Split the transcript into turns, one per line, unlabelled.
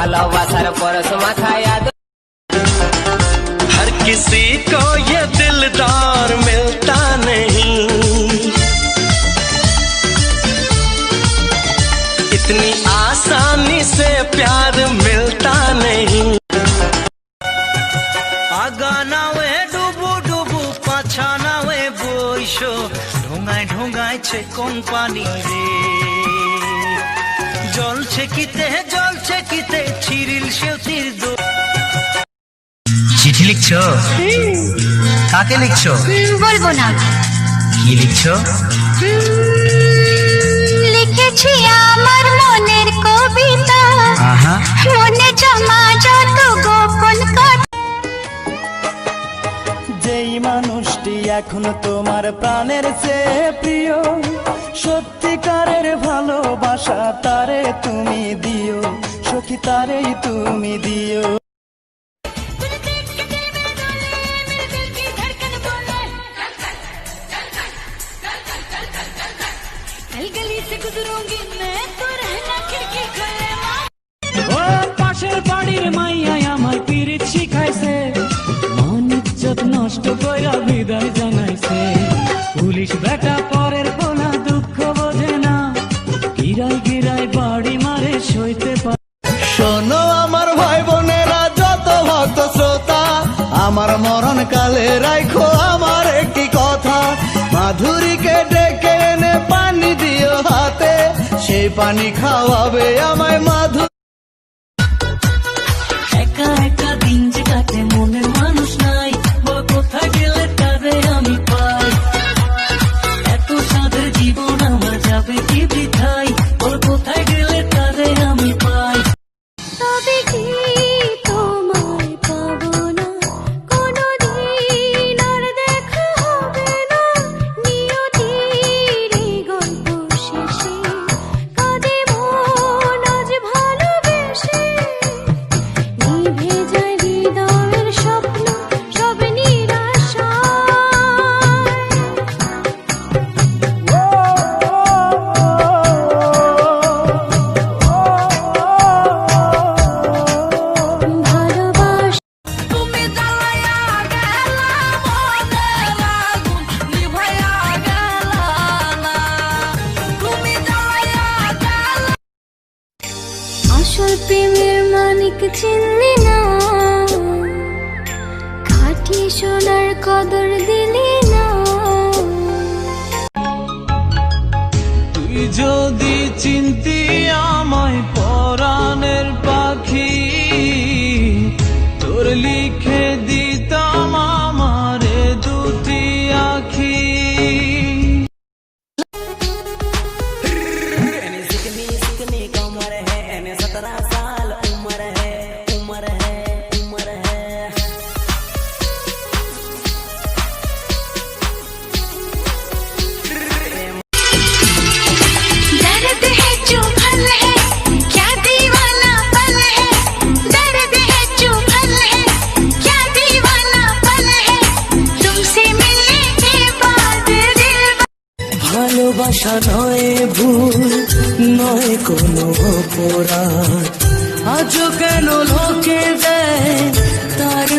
ভালোবাসার পরশ মাথায়
हर किसी को ये दिलदार मिलता नहीं, इतनी आसानी से प्यार मिलता नहीं। আগা নাওয়ে ডুবু ডুবু পাছা নাওয়ে বইসো, ঢোঙায় ঢোঙাইছে কোন পানি রে, জলছে কিতে ছিরিল সেউতির দো। চিঠি লিখছো? কাকে লিখছো?
বলবো না।
কি লিখছো?
লিখেছি আমার মনের কবিতা, মনে জমা যত গোপন কথা।
যেই মানুষটি এখন তোমার প্রাণের চেয়ে প্রিয়, সত্যিকারের ভালোবাসা তারে তুমি দিও, সখী তারেই তুমি দিও।
পাশের বাড়ির মাইয়াই আমায় পিরিত শিখাইছে, মান ইজ্জত নষ্ট কইরা বিদায় জানাইছে। পুলিশ বেটা পরের পোলা দুঃখ বোঝে না, গিরাই গিরাই বাড়ি মারে সইতে পারে।
শোনো আমার ভাই বোনেরা, যত ভক্ত শ্রোতা, আমার মরণ কালে রাখো আমার একটি কথা, মাধুরীকে ডেকে এনে পানি দিও হাতে, সেই পানি খাওয়াবে আমায় মাধুরী।
একা একা দিন যে কাটে মনের মানুষ নাই, বল কোথায় গেলে তাদের আমি পাই। এত সাদের জীবন আমার যাবে কি বৃথায়, বল কোথায় গেলে তাদের আমি পাই।
তবে কি তোমায় পাবো না, কোনোদিন আর দেখা হবে না, নিয়তির এই গল্প শেষে কাঁদে মন আজ ভালোবেসে, নিভে যায় হৃদয়ের স্বপ্ন সব নিরাশায়। ভালোবাসা
তুমি জ্বালায়া গেলা মনের আগুন নিভাইয়া গেলা না, তুমি জ্বালায়া গেলা।
আসল প্রেমের মানিক চিনলি না, খাঁটি সোনার কদর দিলি না।
তুই যদি চিনতি আমায় পরাণের পাখি, তোর লিখে দিতাম আমারে দুটি আখি।
दर्द है चुभन है क्या दीवाना पल है, दर्द है चुभन है क्या दीवाना पल है, तुमसे मिलने के बाद दिल।
ভালোবাসা নয় ভুল, নয় কোনো অপরাধ, আজও কেন লোকে দেয় তার